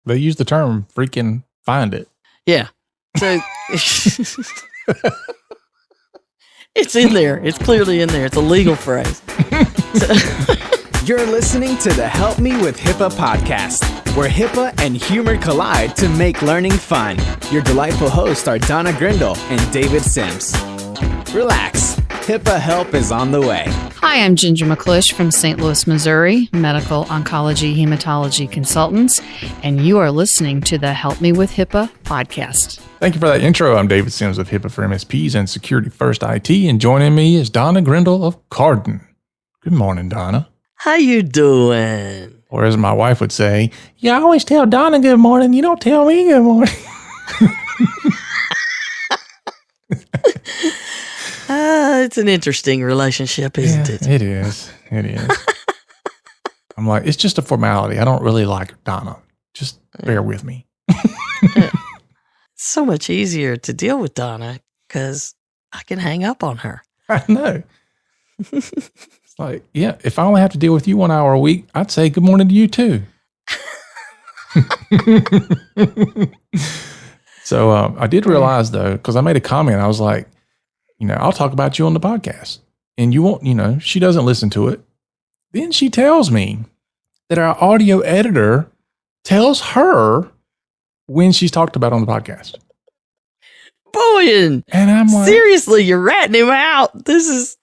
They use the term freaking find it. Yeah. So it's in there. It's clearly in there. It's a legal phrase. You're listening to the Help Me with HIPAA podcast, where HIPAA and humor collide to make learning fun. Your delightful hosts are Donna Grindle and David Sims. Relax. HIPAA help is on the way. Hi, I'm Ginger McClish from St. Louis, Missouri, medical oncology hematology consultants, and you are listening to the Help Me with HIPAA podcast. Thank you for that intro. I'm David Sims of HIPAA for MSPs and Security First IT, and joining me is Donna Grindle of Carden. Good morning, Donna. How you doing? Or as my wife would say, you always tell Donna good morning, you don't tell me good morning. It's an interesting relationship, isn't it? It is. It is. I'm like, it's just a formality. I don't really like Donna. Just bear with me. It's so much easier to deal with Donna because I can hang up on her. I know. It's like, yeah, if I only have to deal with you 1 hour a week, I'd say good morning to you too. So I did realize though, because I made a comment, I was like, I'll talk about you on the podcast and you won't, she doesn't listen to it. Then she tells me that our audio editor tells her when she's talked about on the podcast. Boy, and I'm like, seriously, you're ratting him out. This is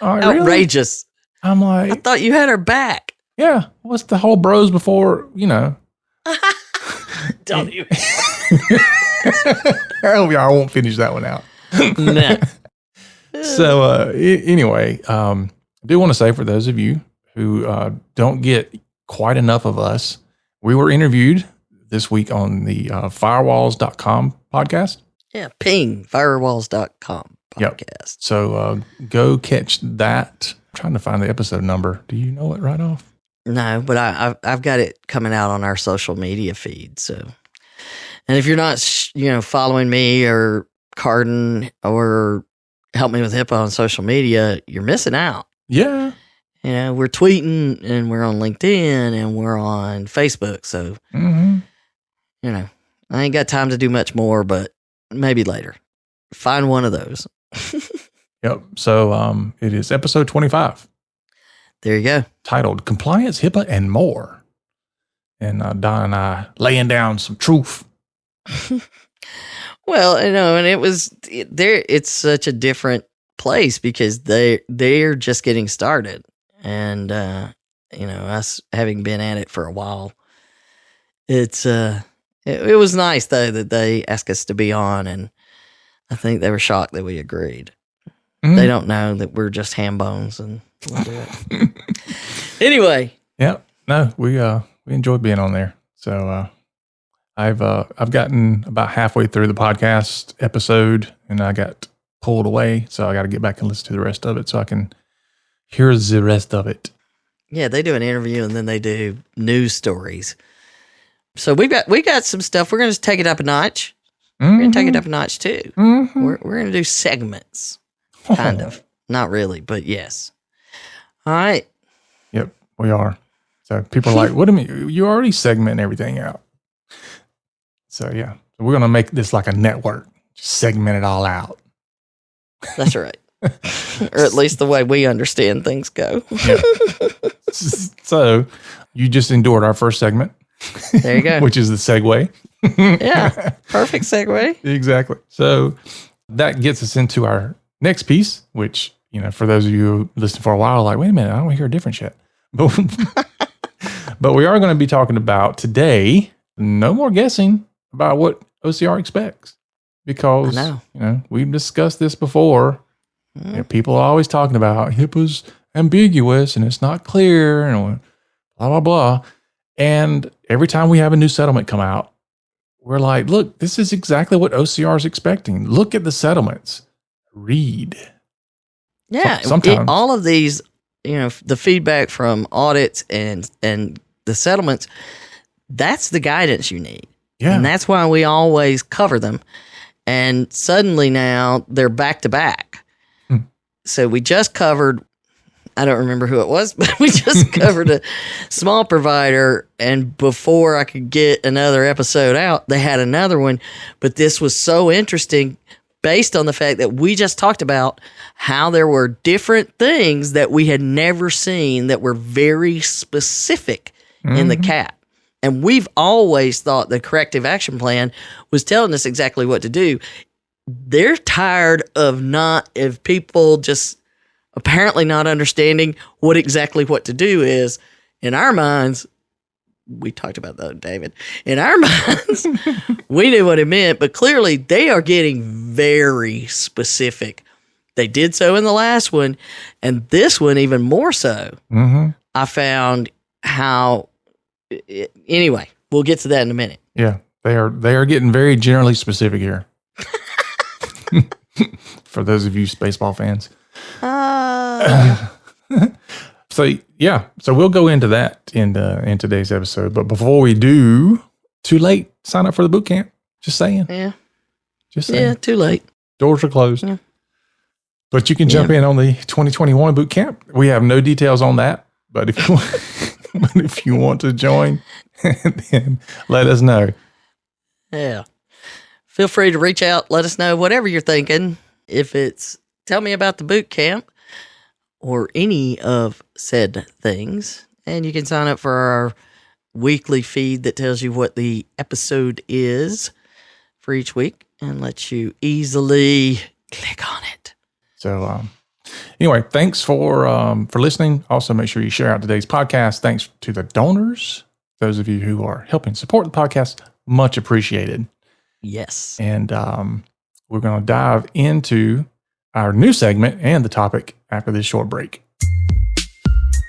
outrageous. Really? I'm like, I thought you had her back. Yeah. What's the whole bros before, Don't even. I won't finish that one out. Nah. So anyway, I do want to say for those of you who don't get quite enough of us, we were interviewed this week on the Firewallscom podcast. Yeah, ping, Firewalls.com podcast. Yep. So go catch that. I'm trying to find the episode number. Do you know it right off? No, but I've got it coming out on our social media feed. So, and if you're not, following me or Carden or Help Me with HIPAA on social media, you're missing out. Yeah. We're tweeting and we're on LinkedIn and we're on Facebook. So, I ain't got time to do much more, but maybe later. Find one of those. Yep. So it is episode 25. There you go. Titled Compliance, HIPAA, and More. And Don and I laying down some truth. Well, and it was there. It's such a different place because they're just getting started, and us having been at it for a while, it was nice though that they asked us to be on, and I think they were shocked that we agreed. Mm-hmm. They don't know that we're just ham bones, and we'll do it anyway. Yeah, no, we enjoyed being on there, so. I've gotten about halfway through the podcast episode and I got pulled away. So I got to get back and listen to the rest of it so I can hear the rest of it. Yeah, they do an interview and then they do news stories. So we got some stuff. We're going to take it up a notch. Mm-hmm. We're going to take it up a notch too. Mm-hmm. We're going to do segments, kind of. Not really, but yes. All right. Yep, we are. So people are like, what do you mean? You already segment everything out. So, yeah, we're going to make this like a network, just segment it all out. That's right. Or at least the way we understand things go. Yeah. So, you just endured our first segment. There you go. Which is the segue. Yeah, perfect segue. Exactly. So, that gets us into our next piece, which, for those of you who listened for a while, like, wait a minute, I don't want to hear a different shit. But we are going to be talking about today, no more guessing about what OCR expects, because we've discussed this before. People are always talking about HIPAA's ambiguous and it's not clear and blah blah blah. And every time we have a new settlement come out, we're like, look, this is exactly what OCR is expecting. Look at the settlements. Read. Yeah, sometimes all of these, the feedback from audits and the settlements. That's the guidance you need. Yeah. And that's why we always cover them. And suddenly now they're back to back. So we just covered I don't remember who it was, but we just covered a small provider. And before I could get another episode out, they had another one. But this was so interesting based on the fact that we just talked about how there were different things that we had never seen that were very specific in the CAP. And we've always thought the corrective action plan was telling us exactly what to do. They're tired of people just apparently not understanding what to do is. In our minds, we talked about that, David. In our minds, we knew what it meant, but clearly they are getting very specific. They did so in the last one, and this one even more so. Mm-hmm. I found how. Anyway, we'll get to that in a minute. Yeah, they are getting very generally specific here. For those of you baseball fans. So we'll go into that in today's episode. But before we do, too late. Sign up for the boot camp. Just saying. Yeah. Just saying. Yeah, too late. Doors are closed. Yeah. But you can jump in on the 2021 boot camp. We have no details on that. But if you want to join, then let us know. Yeah. Feel free to reach out. Let us know whatever you're thinking. If it's tell me about the boot camp or any of said things. And you can sign up for our weekly feed that tells you what the episode is for each week and lets you easily click on it. So, anyway, thanks for listening. Also, make sure you share out today's podcast. Thanks to the donors, those of you who are helping support the podcast. Much appreciated. Yes. And we're going to dive into our new segment and the topic after this short break.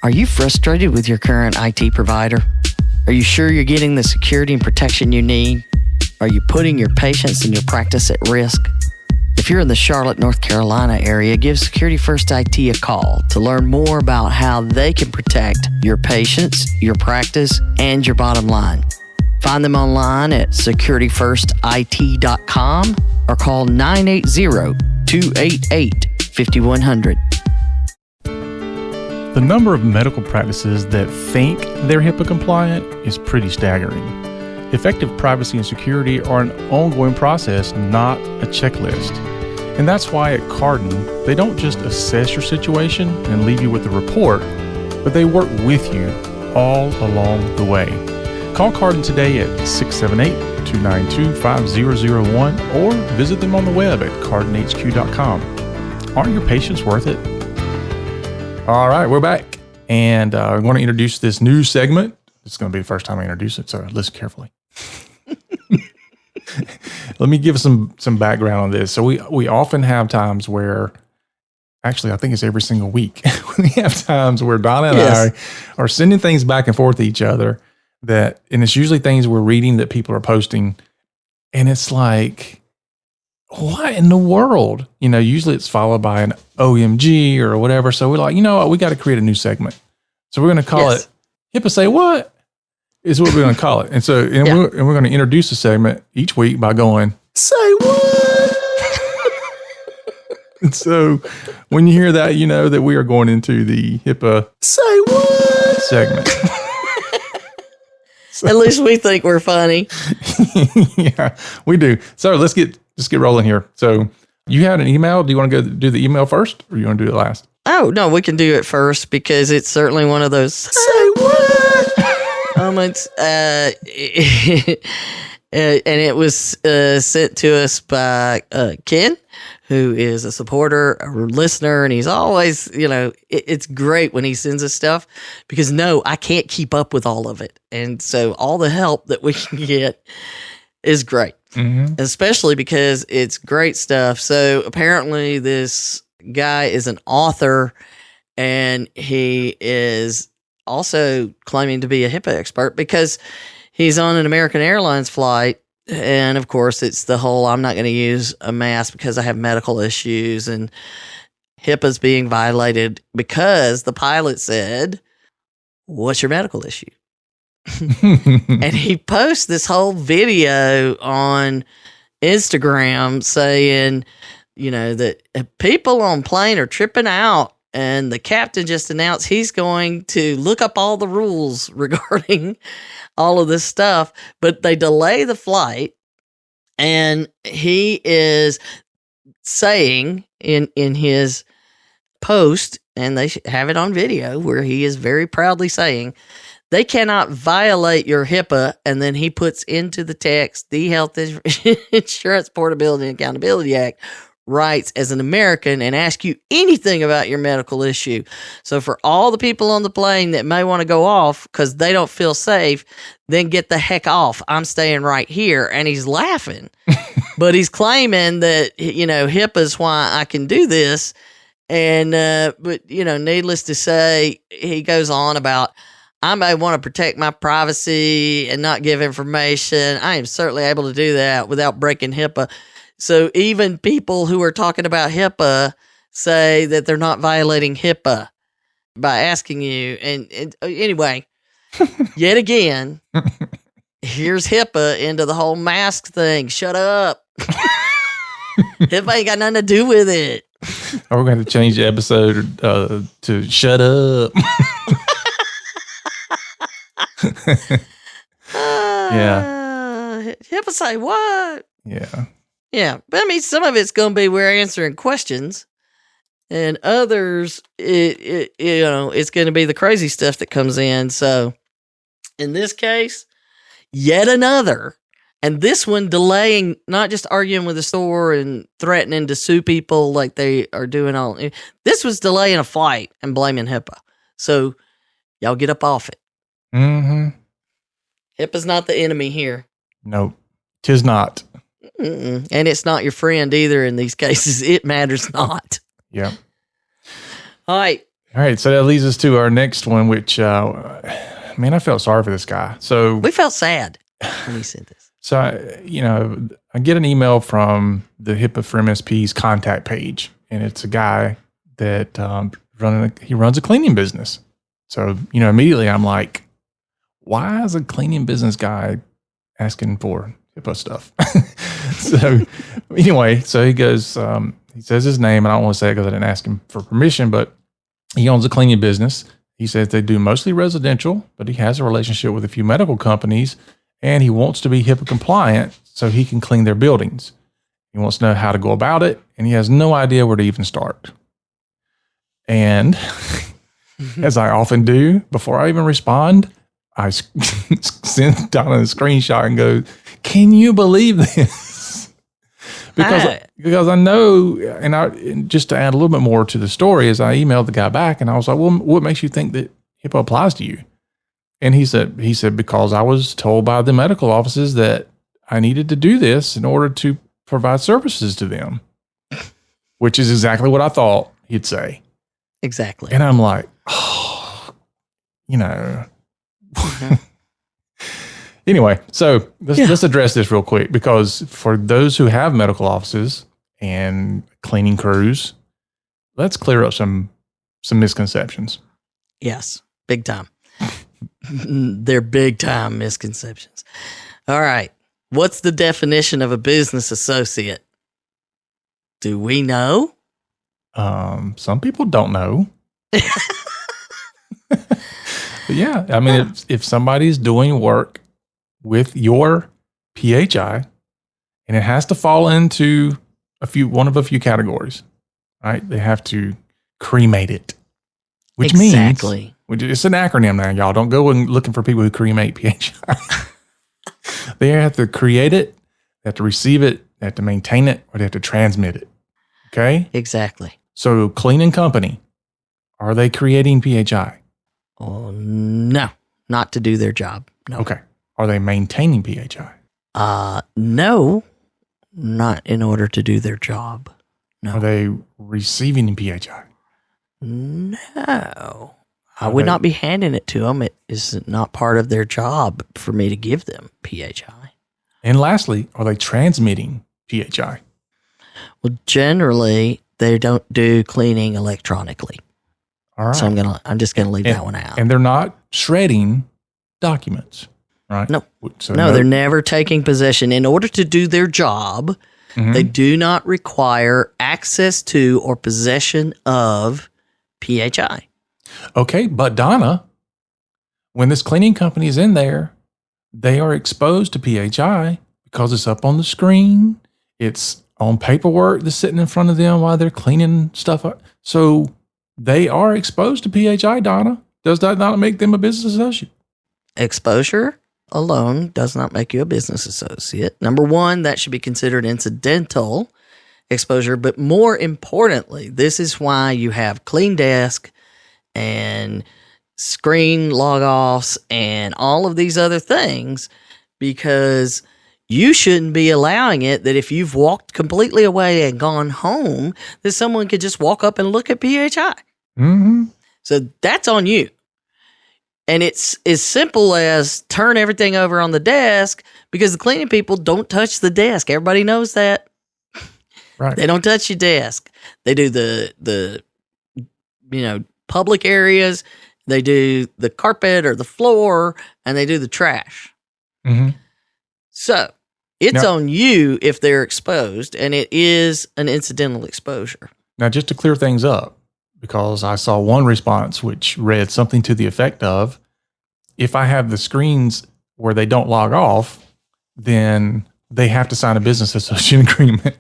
Are you frustrated with your current IT provider? Are you sure you're getting the security and protection you need? Are you putting your patients and your practice at risk? If you're in the Charlotte, North Carolina area, give Security First IT a call to learn more about how they can protect your patients, your practice, and your bottom line. Find them online at securityfirstit.com or call 980-288-5100. The number of medical practices that think they're HIPAA compliant is pretty staggering. Effective privacy and security are an ongoing process, not a checklist. And that's why at Cardin, they don't just assess your situation and leave you with a report, but they work with you all along the way. Call Cardin today at 678-292-5001 or visit them on the web at cardinhq.com. Aren't your patients worth it? All right, we're back. And I want to introduce this new segment. It's going to be the first time I introduce it, so listen carefully. Let me give some background on this. So we often have times where, actually, I think it's every single week, we have times where Donna and I are sending things back and forth to each other and it's usually things we're reading that people are posting. And it's like, what in the world? Usually it's followed by an OMG or whatever. So we're like, you know what? We got to create a new segment. So we're going to call it HIPAA Say What? Is what we're going to call it. And so we're going to introduce the segment each week by going, say what? And so when you hear that, you know that we are going into the HIPAA Say What segment. So, at least we think we're funny. Yeah, we do. So let's get rolling here. So you had an email. Do you want to go do the email first or you want to do it last? Oh, no, we can do it first because it's certainly one of those say what moments. And it was sent to us by Ken, who is a supporter, a listener, and he's always, it's great when he sends us stuff because I can't keep up with all of it. And so all the help that we can get is great, especially because it's great stuff. So apparently this guy is an author and he is also claiming to be a HIPAA expert because he's on an American Airlines flight. And of course, it's the whole I'm not going to use a mask because I have medical issues and HIPAA's being violated because the pilot said, "What's your medical issue?" And he posts this whole video on Instagram saying, that people on plane are tripping out and the captain just announced he's going to look up all the rules regarding all of this stuff, but they delay the flight, and he is saying in his post, and they have it on video, where he is very proudly saying they cannot violate your HIPAA, and then he puts into the text, the Health Insurance Portability and Accountability Act rights as an American, and ask you anything about your medical issue. So for all the people on the plane that may want to go off because they don't feel safe, then get the heck off. I'm staying right here. And he's laughing, but he's claiming that, HIPAA is why I can do this. And, but needless to say, he goes on about, I may want to protect my privacy and not give information. I am certainly able to do that without breaking HIPAA. So even people who are talking about HIPAA say that they're not violating HIPAA by asking you. And anyway, yet again, here's HIPAA into the whole mask thing. Shut up. HIPAA ain't got nothing to do with it. We're going to change the episode to shut up. Yeah. HIPAA say what? Yeah. Yeah. But I mean, some of it's going to be we're answering questions, and others, it's going to be the crazy stuff that comes in. So in this case, yet another. And this one delaying, not just arguing with the store and threatening to sue people like they are doing all. This was delaying a flight and blaming HIPAA. So y'all get up off it. Mm-hmm. HIPAA's not the enemy here. Nope. 'Tis not. Mm-mm. And it's not your friend either in these cases. It matters not. Yeah. All right. So that leads us to our next one, which, I felt sorry for this guy. So we felt sad when he said this. So, I get an email from the HIPAA for MSP's contact page, and it's a guy that he runs a cleaning business. So, immediately I'm like, why is a cleaning business guy asking for HIPAA stuff? So anyway, so he goes, he says his name, and I don't want to say it because I didn't ask him for permission, but he owns a cleaning business. He says they do mostly residential, but he has a relationship with a few medical companies, and he wants to be HIPAA compliant so he can clean their buildings. He wants to know how to go about it, and he has no idea where to even start. And as I often do, before I even respond, I send Donna a screenshot and go, "Can you believe this?" Because I know, and just to add a little bit more to the story, is I emailed the guy back and I was like, "Well, what makes you think that HIPAA applies to you?" And he said, because I was told by the medical offices that I needed to do this in order to provide services to them, which is exactly what I thought he'd say. Exactly. And I'm like, oh, Mm-hmm. Anyway, so let's address this real quick, because for those who have medical offices and cleaning crews, let's clear up some misconceptions. Yes, big time. They're big time misconceptions. All right. What's the definition of a business associate? Do we know? Some people don't know. But yeah, if somebody's doing work with your PHI, and it has to fall into one of a few categories, right? They have to cremate it, which means it's an acronym now, y'all. Don't go looking for people who cremate PHI. They have to create it, they have to receive it, they have to maintain it, or they have to transmit it. Okay? Exactly. So cleaning company, are they creating PHI? Oh, no, not to do their job. No. Okay. Are they maintaining PHI? No, not in order to do their job. No. Are they receiving PHI? No. I would not be handing it to them. It is not part of their job for me to give them PHI. And lastly, are they transmitting PHI? Well, generally, they don't do cleaning electronically. All right. So I'm just gonna leave that one out. And they're not shredding documents, right? No. They're never taking possession. In order to do their job, they do not require access to or possession of PHI. Okay, but Donna, when this cleaning company is in there, they are exposed to PHI because it's up on the screen. It's on paperwork that's sitting in front of them while they're cleaning stuff up. So they are exposed to PHI, Donna. Does that not make them a business associate? Exposure alone does not make you a business associate. Number one, that should be considered incidental exposure. But more importantly, this is why you have clean desk and screen log-offs and all of these other things, because you shouldn't be allowing it that if you've walked completely away and gone home, that someone could just walk up and look at PHI. Mm-hmm. So that's on you. And it's as simple as turn everything over on the desk, because the cleaning people don't touch the desk. Everybody knows that. Right. They don't touch your desk. They do the public areas. They do the carpet or the floor, and they do the trash. Mm-hmm. So it's on you if they're exposed, and it is an incidental exposure. Now, just to clear things up, because I saw one response which read something to the effect of, if I have the screens where they don't log off, then they have to sign a business associate agreement.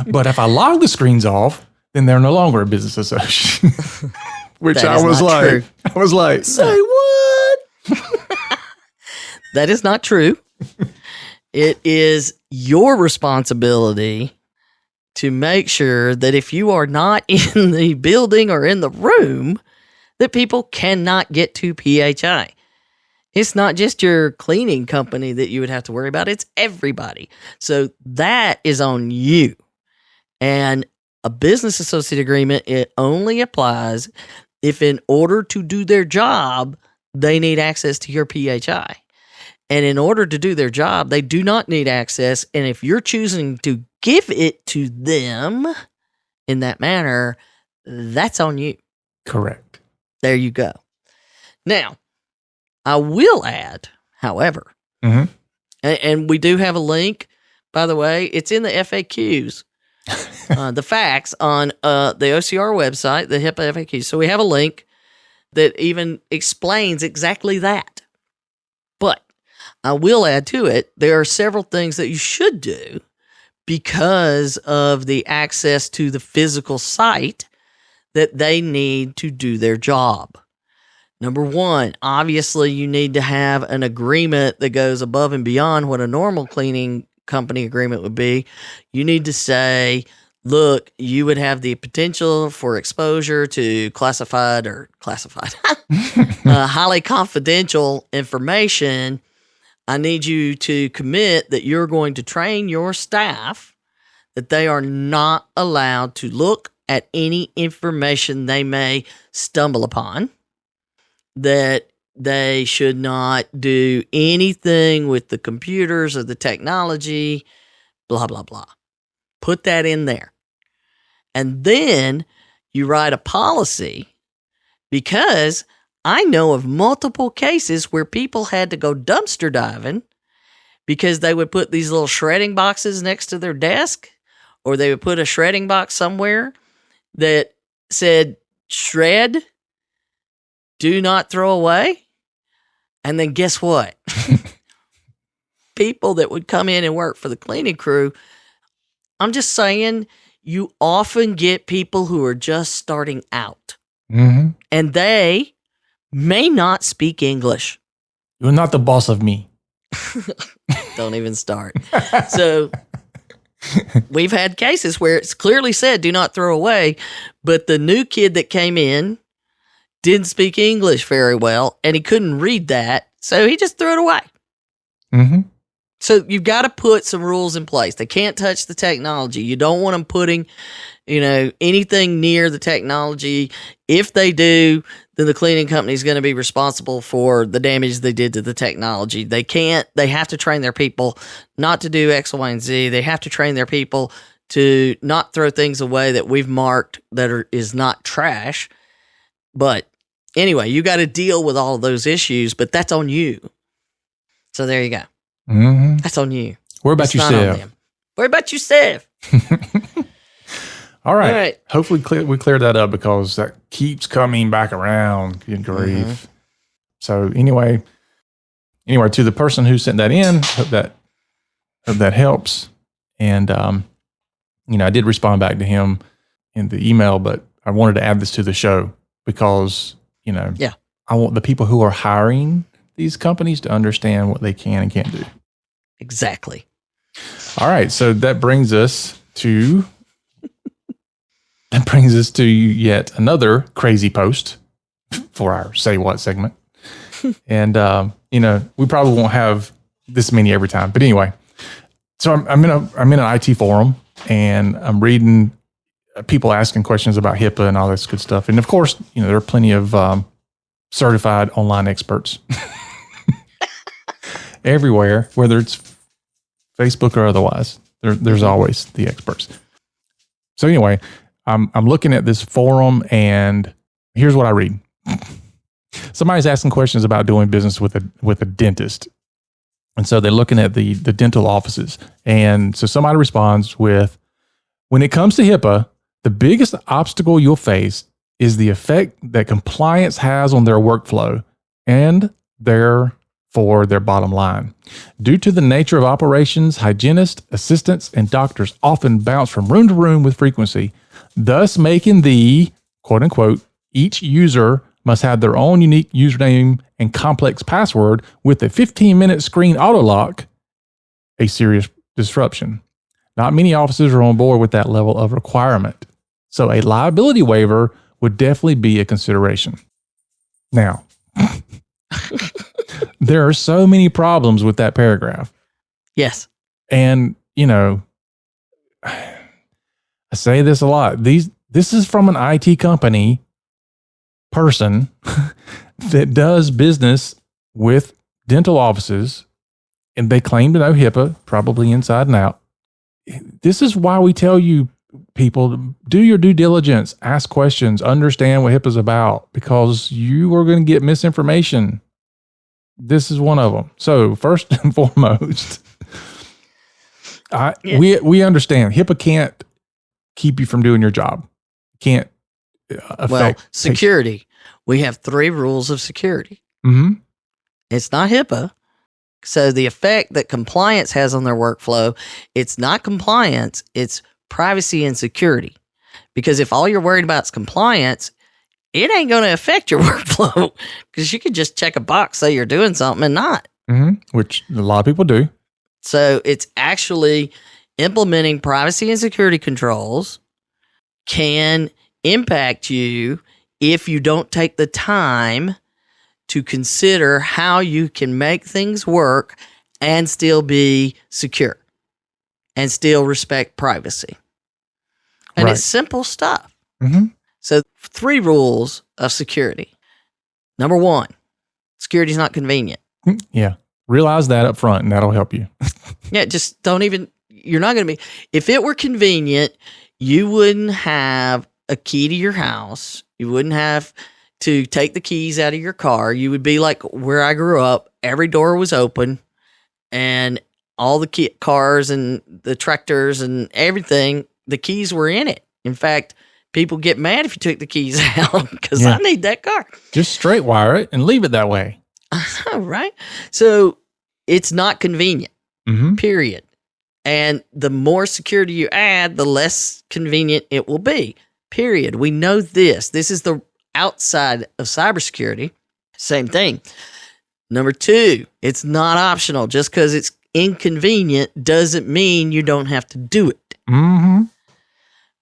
But if I log the screens off, then they're no longer a business associate. Which I was like, say what? That is not true. It is your responsibility to make sure that if you are not in the building or in the room, that people cannot get to PHI. It's not just your cleaning company that you would have to worry about. It's everybody. So that is on you. And a business associate agreement, it only applies if in order to do their job, they need access to your PHI. And in order to do their job, they do not need access. And if you're choosing to give it to them in that manner, that's on you. Correct. There you go. Now, I will add, however, and we do have a link, by the way, it's in the FAQs, the facts on the OCR website, the HIPAA FAQs. So we have a link that even explains exactly that. But I will add to it, there are several things that you should do because of the access to the physical site that they need to do their job. Number one, obviously you need to have an agreement that goes above and beyond what a normal cleaning company agreement would be. You need to say, look, you would have the potential for exposure to classified, highly confidential information. I need you to commit that you're going to train your staff that they are not allowed to look at any information they may stumble upon, that they should not do anything with the computers or the technology, blah, blah, blah. Put that in there. And then you write a policy, because I know of multiple cases where people had to go dumpster diving because they would put these little shredding boxes next to their desk, or they would put a shredding box somewhere that said, shred, do not throw away. And then guess what? People that would come in and work for the cleaning crew, I'm just saying, you often get people who are just starting out. Mm-hmm. And they may not speak English. You're not the boss of me. Don't even start. So we've had cases where it's clearly said, do not throw away. But the new kid that came in didn't speak English very well, and he couldn't read that. So he just threw it away. Mm-hmm. So you've got to put some rules in place. They can't touch the technology. You don't want them putting, anything near the technology. If they do, then the cleaning company is going to be responsible for the damage they did to the technology. They have to train their people not to do X, Y, and Z. They have to train their people to not throw things away that we've marked that is not trash. But anyway, you got to deal with all of those issues, but that's on you. So there you go. Mm-hmm. That's on you. Where about you, Steph? Where about you, Steph? All right. Hopefully we cleared that up because that keeps coming back around. Good grief. Mm-hmm. So anyway, to the person who sent that in, hope that helps. And, I did respond back to him in the email, but I wanted to add this to the show because, I want the people who are hiring these companies to understand what they can and can't do. Exactly. All right. So that brings us to yet another crazy post for our Say What segment. And, we probably won't have this many every time, but anyway, so I'm in an IT forum and I'm reading people asking questions about HIPAA and all this good stuff. And of course, there are plenty of, certified online experts everywhere, whether it's Facebook or otherwise. There's always the experts. So anyway, I'm looking at this forum and here's what I read. Somebody's asking questions about doing business with a dentist. And so they're looking at the dental offices. And so somebody responds with, when it comes to HIPAA, the biggest obstacle you'll face is the effect that compliance has on their workflow and therefore their bottom line. Due to the nature of operations, hygienists, assistants, and doctors often bounce from room to room with frequency, thus making the, quote unquote, each user must have their own unique username and complex password with a 15-minute screen auto lock, a serious disruption. Not many offices are on board with that level of requirement. So a liability waiver would definitely be a consideration. Now, there are so many problems with that paragraph. Yes. And, I say this a lot. This is from an IT company person that does business with dental offices, and they claim to know HIPAA, probably inside and out. This is why we tell you, people, do your due diligence, ask questions, understand what HIPAA is about, because you are going to get misinformation. This is one of them. So first and foremost, we understand HIPAA can't keep you from doing your job. Can't affect security. We have 3 rules of security. Mm-hmm. It's not HIPAA. So the effect that compliance has on their workflow, it's not compliance, it's privacy and security. Because if all you're worried about is compliance, it ain't going to affect your workflow because you could just check a box, say you're doing something and not. Mm-hmm. Which a lot of people do. So it's actually implementing privacy and security controls can impact you if you don't take the time to consider how you can make things work and still be secure and still respect privacy. And It's simple stuff. Mm-hmm. So 3 rules of security. Number 1, security is not convenient. Yeah. Realize that up front and that'll help you. Yeah. Just you're not going to be, if it were convenient, you wouldn't have a key to your house. You wouldn't have to take the keys out of your car. You would be like where I grew up. Every door was open and all the cars and the tractors and everything, the keys were in it. In fact, people get mad if you took the keys out because I need that car. Just straight wire it and leave it that way. Right? So it's not convenient, mm-hmm. period. And the more security you add, the less convenient it will be, period. We know this. This is the outside of cybersecurity. Same thing. Number 2, it's not optional. Just because it's inconvenient doesn't mean you don't have to do it. Mm-hmm.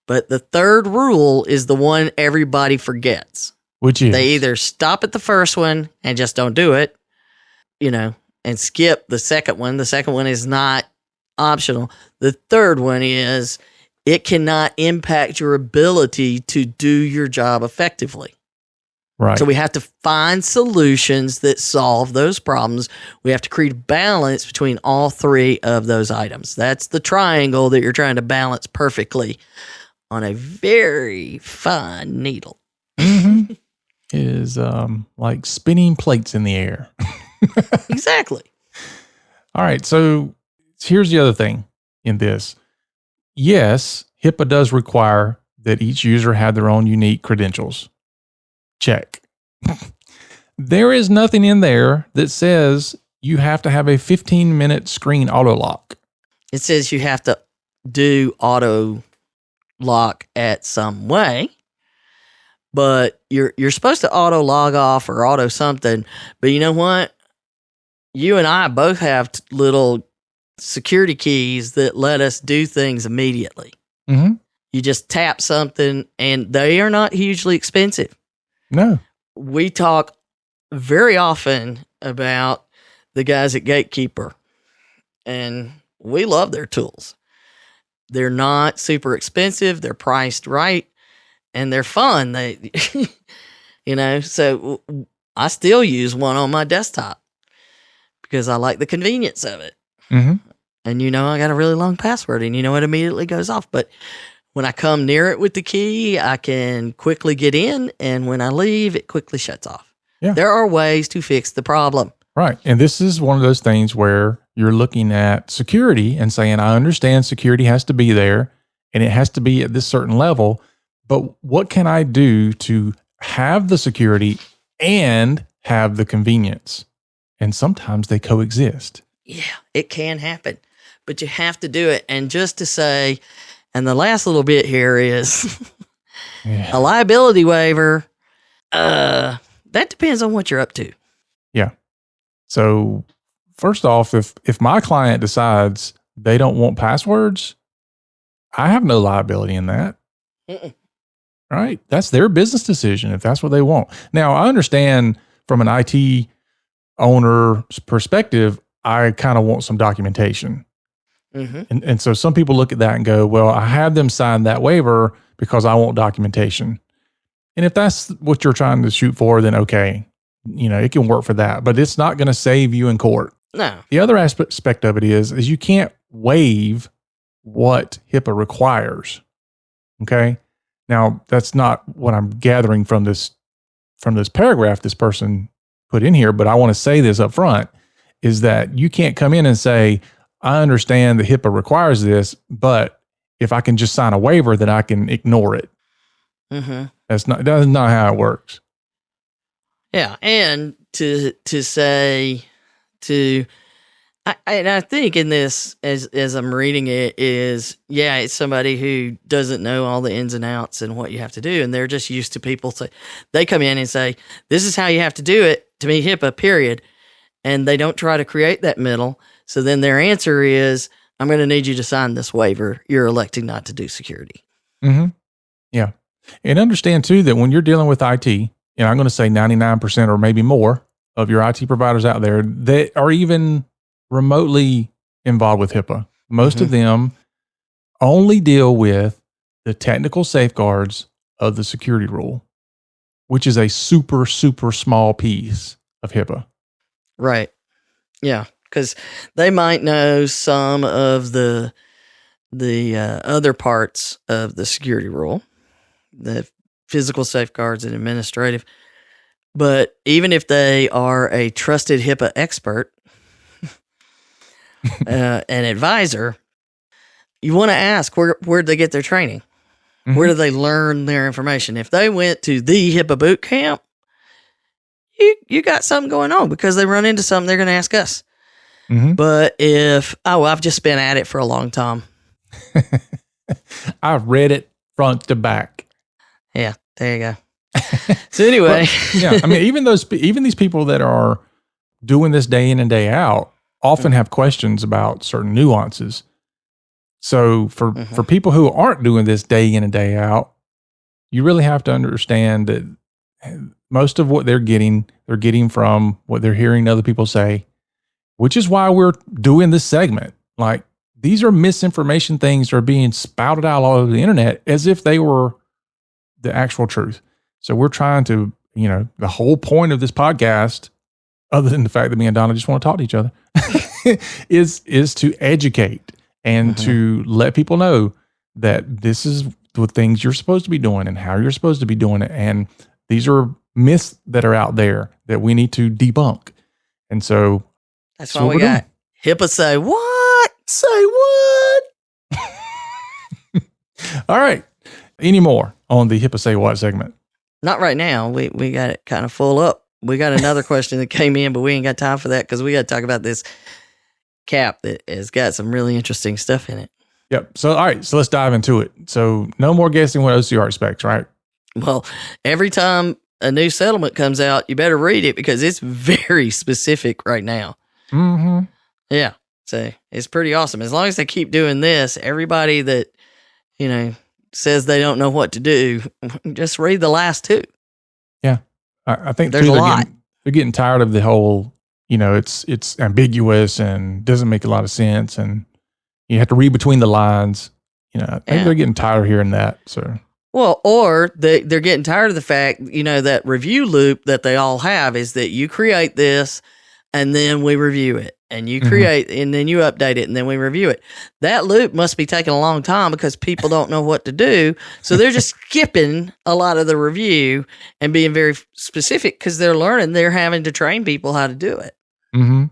But the 3rd rule is the one everybody forgets. Which is? They either stop at the first one and just don't do it, and skip the second one. The second one is not optional. The 3rd one is it cannot impact your ability to do your job effectively. Right. So we have to find solutions that solve those problems. We have to create a balance between all 3 of those items. That's the triangle that you're trying to balance perfectly on a very fine needle. Mm-hmm. It is like spinning plates in the air. Exactly. All right. So here's the other thing in this. Yes, HIPAA does require that each user had their own unique credentials. Check. There is nothing in there that says you have to have a 15-minute screen auto lock. It says you have to do auto lock at some way, but you're supposed to auto log off or auto something. But you know what? You and I both have little security keys that let us do things immediately. Mm-hmm. You just tap something, and they are not hugely expensive. No. We talk very often about the guys at Gatekeeper, and we love their tools. They're not super expensive. They're priced right, and they're fun. They, so I still use one on my desktop because I like the convenience of it. Mm-hmm. And I got a really long password, and it immediately goes off. But when I come near it with the key, I can quickly get in, and when I leave, it quickly shuts off. Yeah. There are ways to fix the problem. Right. And this is one of those things where you're looking at security and saying, I understand security has to be there and it has to be at this certain level, but what can I do to have the security and have the convenience? And sometimes they coexist. Yeah, it can happen, but you have to do it. And just to say, and the last little bit here is a liability waiver. That depends on what you're up to. Yeah. So first off, if my client decides they don't want passwords, I have no liability in that. Mm-mm. Right? That's their business decision if that's what they want. Now, I understand from an IT owner's perspective, I kind of want some documentation. Mm-hmm. And so some people look at that and go, well, I had them sign that waiver because I want documentation. And if that's what you're trying to shoot for, then okay, it can work for that, but it's not going to save you in court. No. The other aspect of it is you can't waive what HIPAA requires. Okay. Now that's not what I'm gathering from this paragraph this person put in here, but I want to say this up front is that you can't come in and say, I understand that HIPAA requires this, but if I can just sign a waiver, then I can ignore it. Mm-hmm. That's not how it works. Yeah, and to say I think in this as I'm reading it is it's somebody who doesn't know all the ins and outs and what you have to do, and they're just used to people say they come in and say this is how you have to do it to meet HIPAA, period, and they don't try to create that middle. So then their answer is, I'm going to need you to sign this waiver. You're electing not to do security. Mm-hmm. Yeah. And understand too that when you're dealing with IT, and I'm going to say 99% or maybe more of your IT providers out there that are even remotely involved with HIPAA, most of them only deal with the technical safeguards of the security rule, which is a super, super small piece of HIPAA. Right. Yeah. Because they might know some of the other parts of the security rule, the physical safeguards and administrative. But even if they are a trusted HIPAA expert, an advisor, you want to ask where'd they get their training? Mm-hmm. Where do they learn their information? If they went to the HIPAA Bootcamp, you got something going on because they run into something they're going to ask us. Mm-hmm. But if, I've just been at it for a long time. I've read it front to back. Yeah, there you go. So anyway. Yeah, I mean, even these people that are doing this day in and day out often have questions about certain nuances. So for people who aren't doing this day in and day out, you really have to understand that most of what they're getting from what they're hearing other people say, which is why we're doing this segment. Like, these are misinformation things that are being spouted out all over the internet as if they were the actual truth. So we're trying to, the whole point of this podcast, other than the fact that me and Donna just want to talk to each other, is to educate and to let people know that this is the things you're supposed to be doing and how you're supposed to be doing it. And these are myths that are out there that we need to debunk. And so that's why we got HIPAA say what? Say what? All right. Any more on the HIPAA Say What segment? Not right now. We got it kind of full up. We got another question that came in, but we ain't got time for that because we got to talk about this cap that has got some really interesting stuff in it. Yep. So, all right. So let's dive into it. So no more guessing what OCR expects, right? Well, every time a new settlement comes out, you better read it because it's very specific right now. Mm-hmm. Yeah. So it's pretty awesome. As long as they keep doing this, everybody that, says they don't know what to do, just read the last two. Yeah. I think there's a lot. They're getting tired of the whole, it's ambiguous and doesn't make a lot of sense. And you have to read between the lines. I think they're getting tired of hearing that. So. Well, or they're getting tired of the fact, that review loop that they all have is that you create this and then we review it. And you create and then you update it and then we review it. That loop must be taking a long time because people don't know what to do. So they're just skipping a lot of the review and being very specific because they're learning. They're having to train people how to do it. Mm-hmm.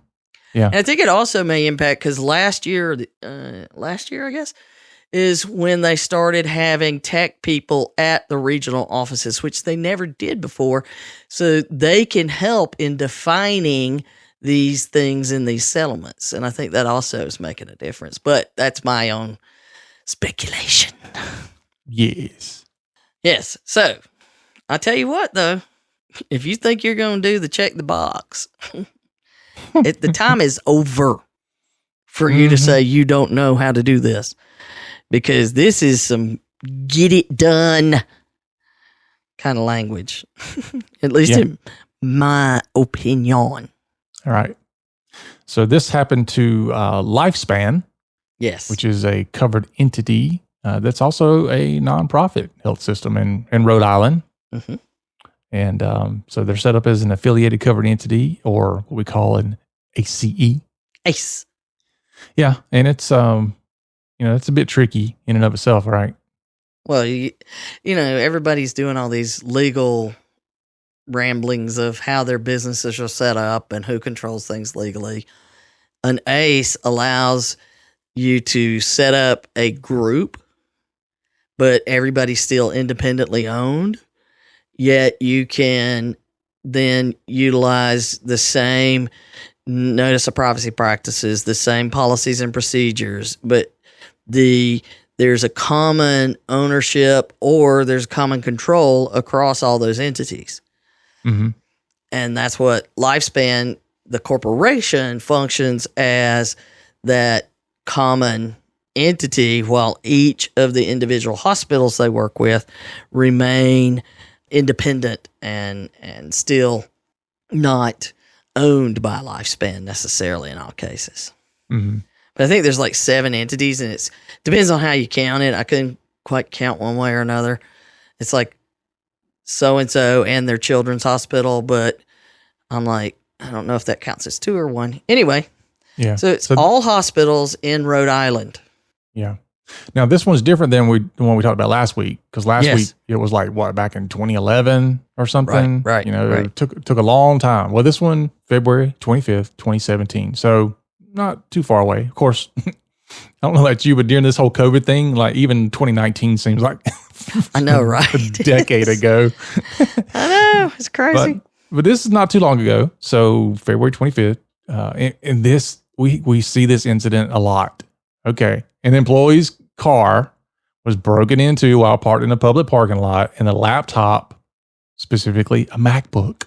Yeah. And I think it also may impact because last year, I guess, is when they started having tech people at the regional offices, which they never did before. So they can help in defining these things in these settlements. And I think that also is making a difference. But that's my own speculation. Yes. Yes. So I tell you what, though, if you think you're going to do the check the box, the time is over for you to say you don't know how to do this. Because this is some get it done kind of language, at least in my opinion. All right. So this happened to Lifespan. Yes. Which is a covered entity that's also a nonprofit health system in Rhode Island. Mm-hmm. And so they're set up as an affiliated covered entity, or what we call an ACE. ACE. Yeah. And it's, it's a bit tricky in and of itself, right? Well, everybody's doing all these legal ramblings of how their businesses are set up and who controls things legally. An ACE allows you to set up a group, but everybody's still independently owned, yet you can then utilize the same notice of privacy practices, the same policies and procedures, but there's a common ownership or there's common control across all those entities. Mm-hmm. And that's what Lifespan, the corporation, functions as that common entity, while each of the individual hospitals they work with remain independent and still not owned by Lifespan necessarily in all cases. Mm-hmm. But I think there's like 7 entities, and it depends on how you count it. I couldn't quite count one way or another. It's like so-and-so and their children's hospital, but I'm like, I don't know if that counts as 2 or 1. Anyway, so it's all hospitals in Rhode Island. Yeah. Now, this one's different than the one we talked about last week, because last week it was like, back in 2011 or something? Right. It took a long time. Well, this one, February 25th, 2017. So not too far away. Of course, I don't know about you, but during this whole COVID thing, like even 2019 seems like I know, right? a decade ago. I know, it's crazy. But this is not too long ago. So February 25th, and this we see this incident a lot. Okay, an employee's car was broken into while parked in a public parking lot, and a laptop, specifically a MacBook,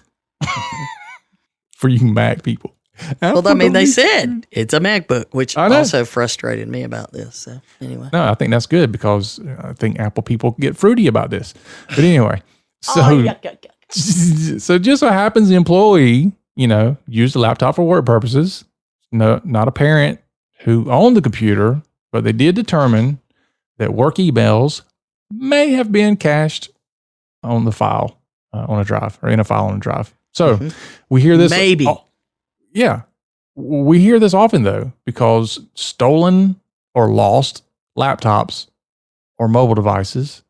for you Mac people. Well, I mean, they said it's a MacBook, which also frustrated me about this. So anyway. No, I think that's good because I think Apple people get fruity about this. But anyway, so just so happens the employee, used the laptop for work purposes. No, not a parent who owned the computer, but they did determine that work emails may have been cached on the file on a drive or in a file on a drive. So we hear this. Maybe. Yeah. We hear this often, though, because stolen or lost laptops or mobile devices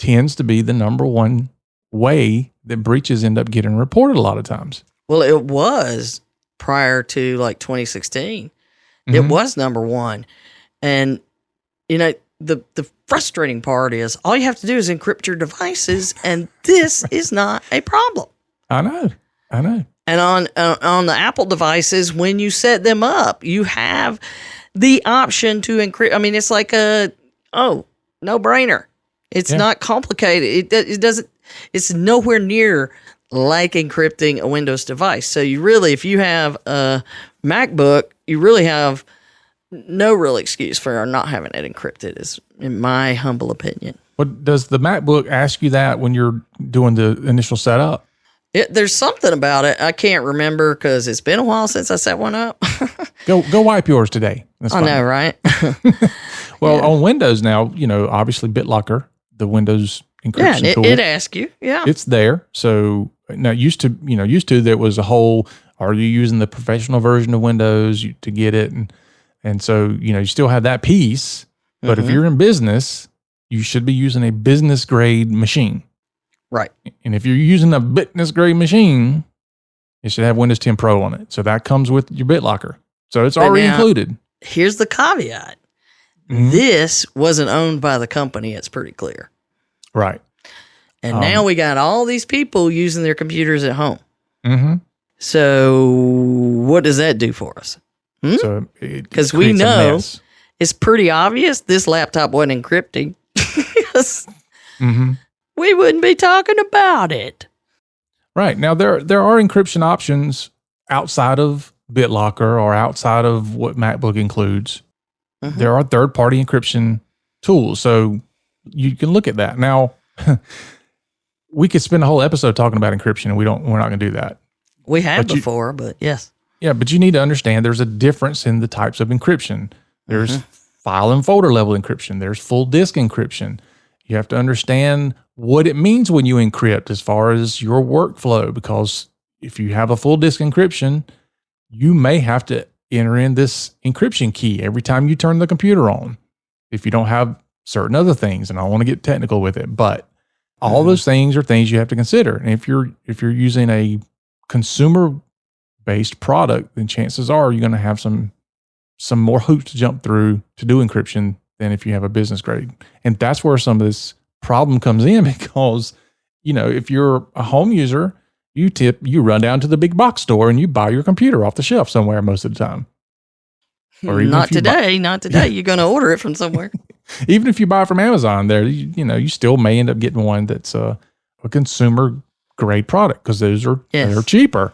tends to be the number one way that breaches end up getting reported a lot of times. Well, it was prior to like 2016. It was number one. And, the frustrating part is all you have to do is encrypt your devices, and this is not a problem. I know. And on the Apple devices, when you set them up, you have the option to encrypt. I mean, it's like no-brainer. It's not complicated. It doesn't. It's nowhere near like encrypting a Windows device. So you really, if you have a MacBook, you really have no real excuse for not having it encrypted, is in my humble opinion. But does the MacBook ask you that when you're doing the initial setup? There's something about it. I can't remember because it's been a while since I set one up. Go wipe yours today. That's I fine. know, right? Well, on Windows now, obviously BitLocker, the Windows encryption tool. It asks you. Yeah. It's there. So now used to there was a whole, are you using the professional version of Windows to get it? And so, you still have that piece, but if you're in business, you should be using a business grade machine. Right. And if you're using a business grade machine, it should have Windows 10 Pro on it. So that comes with your BitLocker. So it's already included. Here's the caveat. Mm-hmm. This wasn't owned by the company. It's pretty clear. Right. And now we got all these people using their computers at home. Mm-hmm. So what does that do for us? So because we know it's pretty obvious this laptop wasn't encrypting. We wouldn't be talking about it. Right. Now, there are encryption options outside of BitLocker or outside of what MacBook includes. There are third-party encryption tools, so you can look at that. Now, we could spend a whole episode talking about encryption, and we're not going to do that. We have before, but yes. Yeah, but you need to understand there's a difference in the types of encryption. There's file and folder level encryption. There's full disk encryption. You have to understand what it means when you encrypt as far as your workflow, because if you have a full disk encryption, you may have to enter in this encryption key every time you turn the computer on if you don't have certain other things. And I don't want to get technical with it, but all those things are things you have to consider. And if you're using a consumer based product, then chances are you're going to have some more hoops to jump through to do encryption than if you have a business grade. And that's where some of this problem comes in, because, if you're a home user, you run down to the big box store and you buy your computer off the shelf somewhere most of the time. Or even not today. You're going to order it from somewhere. Even if you buy from Amazon, there, you still may end up getting one that's a consumer grade product, because those are they're cheaper.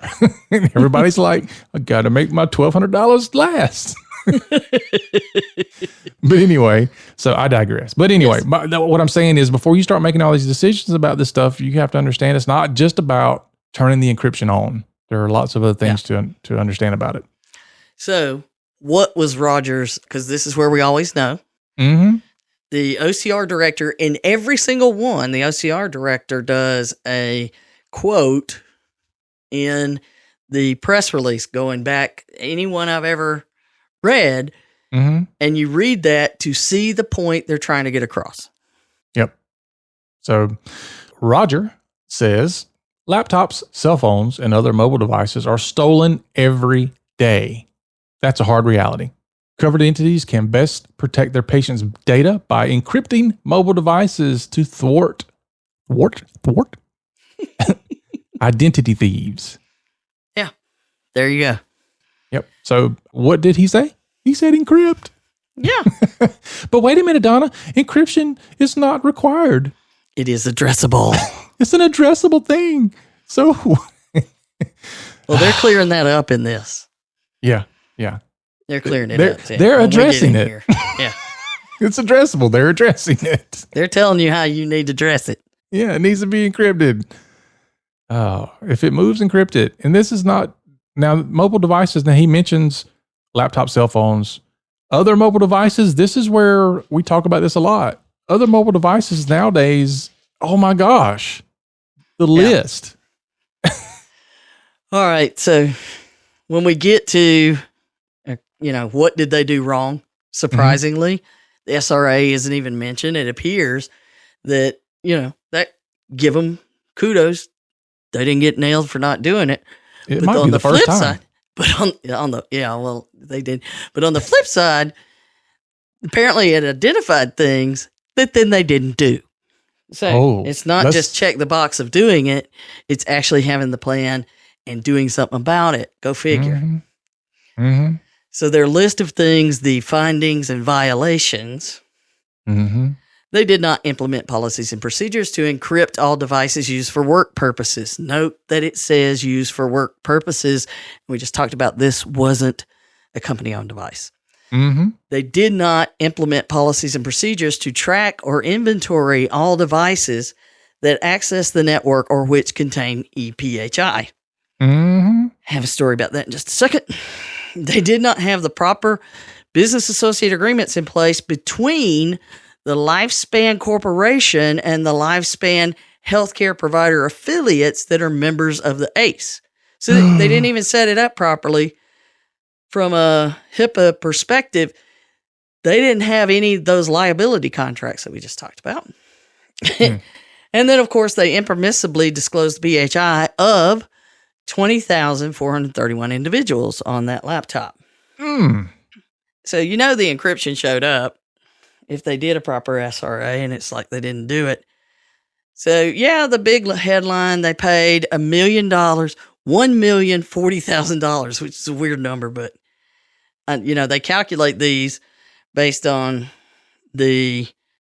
And everybody's like, I got to make my $1,200 last. But anyway, so I digress. But anyway, what I'm saying is, before you start making all these decisions about this stuff, you have to understand it's not just about turning the encryption on. There are lots of other things to understand about it. So what was Roger's, because this is where we always know, the OCR director, in every single one, the OCR director does a quote in the press release going back, anyone I've ever read, and you read that to see the point they're trying to get across. Yep. So Roger says, laptops, cell phones, and other mobile devices are stolen every day. That's a hard reality. Covered entities can best protect their patients' data by encrypting mobile devices to thwart identity thieves. Yeah. There you go. Yep. So what did he say? He said encrypt. Yeah. But wait a minute, Donna. Encryption is not required. It is addressable. It's an addressable thing. So well, they're clearing that up in this. Yeah. They're clearing it up. They're addressing it. Yeah. It's addressable. They're addressing it. They're telling you how you need to address it. Yeah, it needs to be encrypted. Oh, if it moves, encrypt it. And this is not, now mobile devices, now he mentions laptop, cell phones, other mobile devices. This is where we talk about this a lot. Other mobile devices nowadays, oh my gosh, the list. All right. So when we get to, what did they do wrong? Surprisingly, the SRA isn't even mentioned. It appears that, that give them kudos. They didn't get nailed for not doing it. It might be the first time. Side, but on the they did. But on the flip side, apparently it identified things that then they didn't do. So it's not just check the box of doing it. It's actually having the plan and doing something about it. Go figure. Mm-hmm. Mm-hmm. So their list of things, the findings and violations, Mm-hmm. they did not implement policies and procedures to encrypt all devices used for work purposes. Note that it says used for work purposes. We just talked about this wasn't a company-owned device. Mm-hmm. They did not implement policies and procedures to track or inventory all devices that access the network or which contain EPHI. Mm-hmm. I have a story about that in just a second. They did not have the proper business associate agreements in place between the Lifespan Corporation and the Lifespan healthcare provider affiliates that are members of the ACE. So they didn't even set it up properly. From a HIPAA perspective, they didn't have any of those liability contracts that we just talked about. And then, of course, they impermissibly disclosed the BHI of 20,431 individuals on that laptop. So, the encryption showed up if they did a proper SRA, and it's like they didn't do it. So, yeah, the big headline, they paid $1 million, $1,040,000, which is a weird number, but, they calculate these based on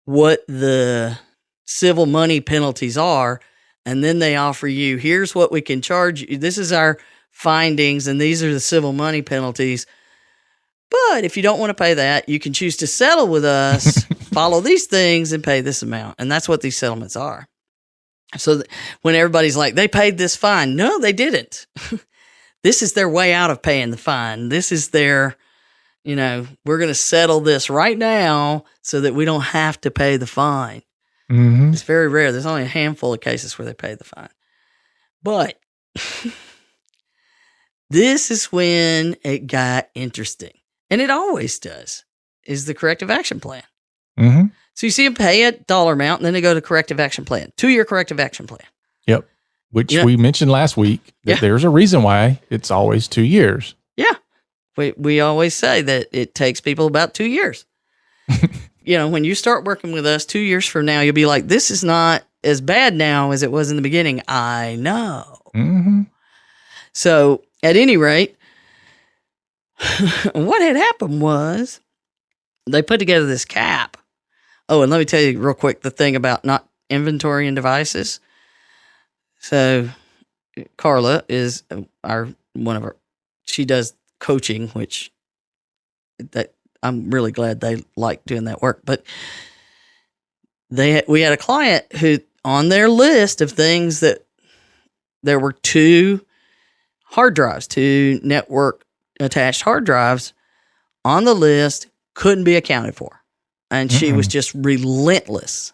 what the civil money penalties are, and then they offer you, here's what we can charge you. This is our findings, and these are the civil money penalties. But if you don't want to pay that, you can choose to settle with us, follow these things, and pay this amount. And that's what these settlements are. So when everybody's like, they paid this fine. No, they didn't. This is their way out of paying the fine. This is their, we're going to settle this right now so that we don't have to pay the fine. Mm-hmm. It's very rare. There's only a handful of cases where they pay the fine. But this is when it got interesting. And it always does, is the corrective action plan. Mm-hmm. So you see them pay a dollar amount, and then they go to corrective action plan, 2-year corrective action plan. Yep. Which we mentioned last week that there's a reason why it's always 2 years. Yeah. We always say that it takes people about 2 years. When you start working with us 2 years from now, you'll be like, this is not as bad now as it was in the beginning. I know. Mm-hmm. So at any rate, what had happened was they put together this cap. Oh, and let me tell you real quick the thing about not inventorying devices. So Carla is she does coaching, which that I'm really glad they like doing that work. But we had a client who on their list of things that there were 2 hard drives, 2 network attached hard drives on the list, couldn't be accounted for. And she was just relentless.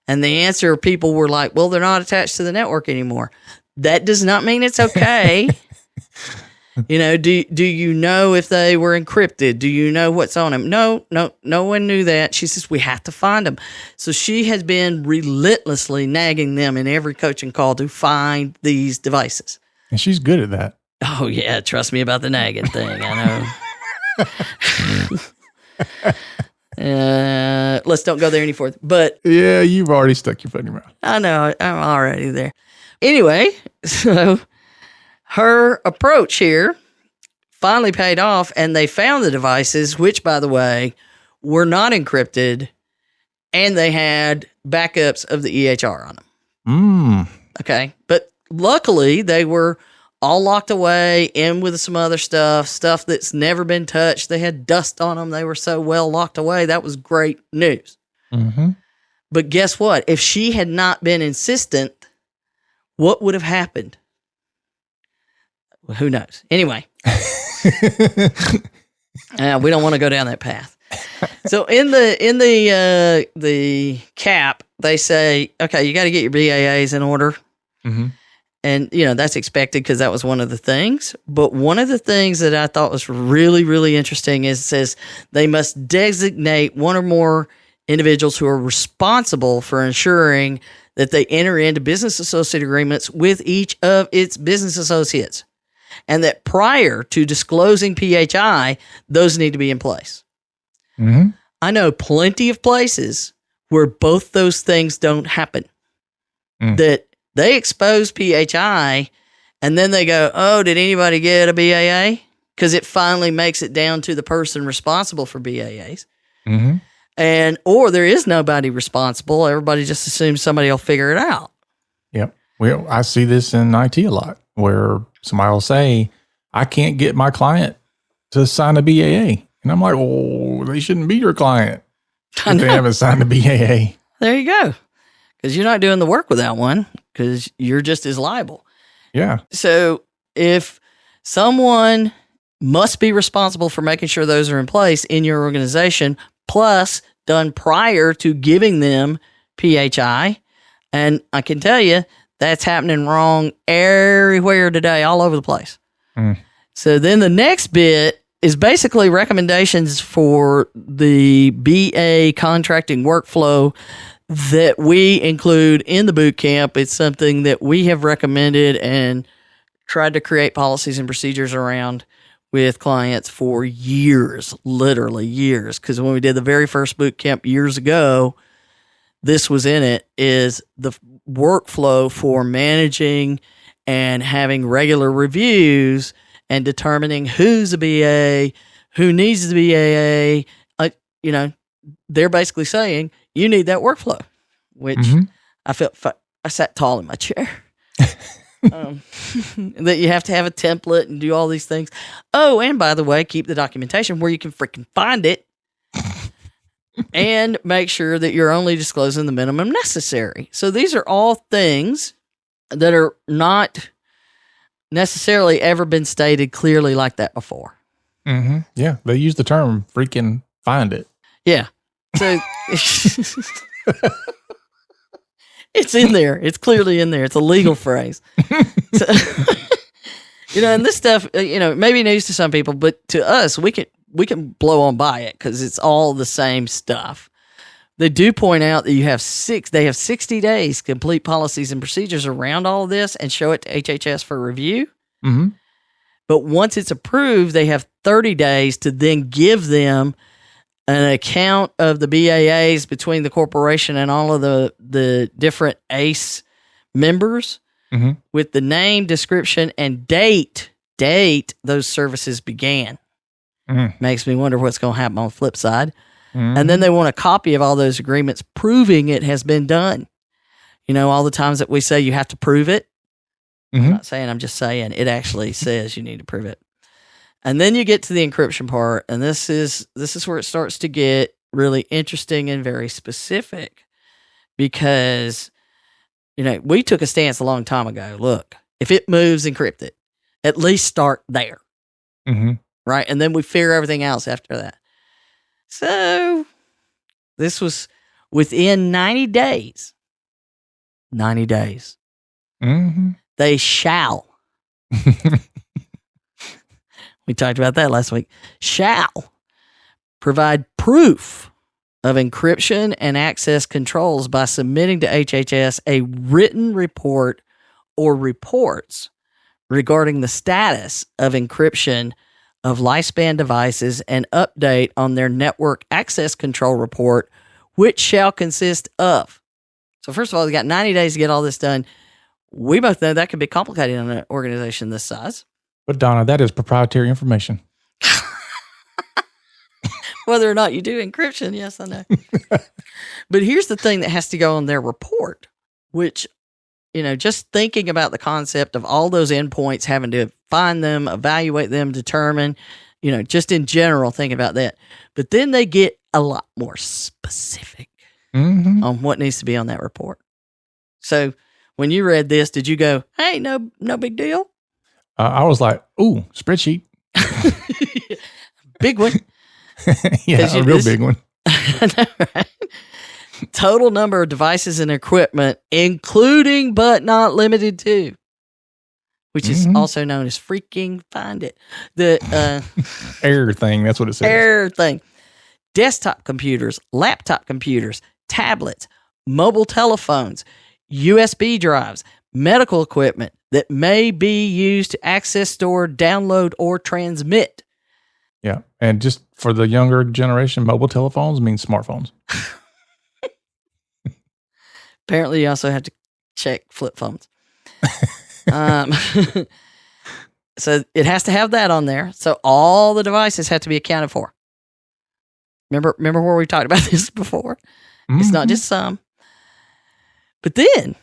And the answer, people were like, well, they're not attached to the network anymore. That does not mean it's okay. Do you know if they were encrypted? Do you know what's on them? No one knew that. She says, we have to find them. So she has been relentlessly nagging them in every coaching call to find these devices. And she's good at that. Oh, yeah. Trust me about the nagging thing. I know. Let's don't go there any further. But yeah, you've already stuck your foot in your mouth. I know. I'm already there. Anyway, so her approach here finally paid off, and they found the devices, which, by the way, were not encrypted, and they had backups of the EHR on them. Okay. But luckily, they were all locked away in with some other stuff that's never been touched. They had dust on them. They were so well locked away. That was great news. Mm-hmm. But guess what? If she had not been insistent, what would have happened? Well, who knows? Anyway, we don't want to go down that path. So in the cap, they say, okay, you got to get your BAAs in order. Mm-hmm. And, that's expected because that was one of the things. But one of the things that I thought was really, really interesting is it says they must designate one or more individuals who are responsible for ensuring that they enter into business associate agreements with each of its business associates. And that prior to disclosing PHI, those need to be in place. Mm-hmm. I know plenty of places where both those things don't happen. That they expose PHI and then they go, oh, did anybody get a BAA? Because it finally makes it down to the person responsible for BAAs. Or there is nobody responsible. Everybody just assumes somebody will figure it out. Yep. Well, I see this in IT a lot where somebody will say, I can't get my client to sign a BAA. And I'm like, oh, they shouldn't be your client if they haven't signed a BAA. There you go. Because you're not doing the work without one because you're just as liable. Yeah. So if someone must be responsible for making sure those are in place in your organization, plus done prior to giving them PHI, and I can tell you that's happening wrong everywhere today, all over the place. So then the next bit is basically recommendations for the BA contracting workflow that we include in the Bootcamp. It's something that we have recommended and tried to create policies and procedures around with clients for years, literally years. Because when we did the very first Bootcamp years ago, this was in it, is the workflow for managing and having regular reviews and determining who's a BA, who needs the BAA. They're basically saying you need that workflow, which I felt I sat tall in my chair. That you have to have a template and do all these things. Oh, and by the way, keep the documentation where you can freaking find it. And make sure that you're only disclosing the minimum necessary. So these are all things that are not necessarily ever been stated clearly like that before. Yeah, they use the term freaking find it. Yeah. So it's in there. It's clearly in there. It's a legal phrase. So, and this stuff, it may be news to some people, but to us, we can blow on by it because it's all the same stuff. They do point out that they have 60 days to complete policies and procedures around all of this and show it to HHS for review. But once it's approved, they have 30 days to then give them an account of the BAAs between the corporation and all of the different ACE members with the name, description, and date those services began. Makes me wonder what's going to happen on the flip side. And then they want a copy of all those agreements proving it has been done. All the times that we say you have to prove it. I'm not saying, I'm just saying it actually says you need to prove it. And then you get to the encryption part, and this is where it starts to get really interesting and very specific because, we took a stance a long time ago. Look, if it moves, encrypt it. At least start there. Right? And then we figure everything else after that. So this was within 90 days. 90 days. They shall. We talked about that last week. Shall provide proof of encryption and access controls by submitting to HHS a written report or reports regarding the status of encryption of lifespan devices and update on their network access control report, which shall consist of. So first of all, they got 90 days to get all this done. We both know that can be complicated in an organization this size. But Donna, that is proprietary information. Whether or not you do encryption, yes, I know. But here's the thing that has to go on their report, which, just thinking about the concept of all those endpoints, having to find them, evaluate them, determine, just in general, think about that. But then they get a lot more specific on what needs to be on that report. So when you read this, did you go, hey, no big deal? I was like, ooh, spreadsheet. Big one. Yeah, a real big one. I know, right? Total number of devices and equipment, including but not limited to, which is also known as freaking find it. The error thing, that's what it says. Error thing. Desktop computers, laptop computers, tablets, mobile telephones, USB drives, medical equipment that may be used to access, store, download, or transmit Yeah. And just for the younger generation, mobile telephones means smartphones. Apparently, you also have to check flip phones. So it has to have that on there. So all the devices have to be accounted for. Remember where we talked about this before? Mm-hmm. It's not just some. But then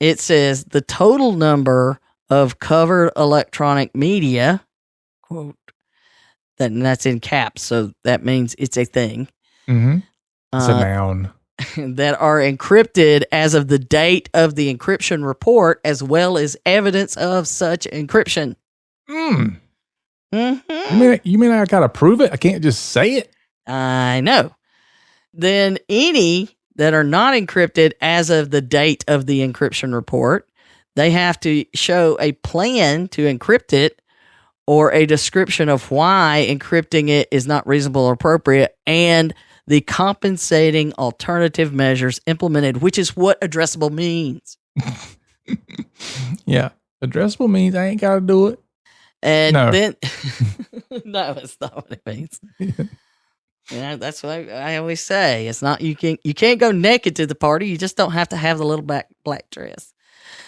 it says the total number of covered electronic media, quote, that's in caps, so that means it's a thing. Mm-hmm. It's a noun. That are encrypted as of the date of the encryption report, as well as evidence of such encryption. Mm-hmm. You mean I gotta prove it? I can't just say it? I know. Then any that are not encrypted as of the date of the encryption report, they have to show a plan to encrypt it or a description of why encrypting it is not reasonable or appropriate, and the compensating alternative measures implemented, which is what addressable means. Yeah. Addressable means I ain't got to do it. And then, no, it's not what it means. That's what I always say. It's not, you can't go naked to the party. You just don't have to have the little black dress.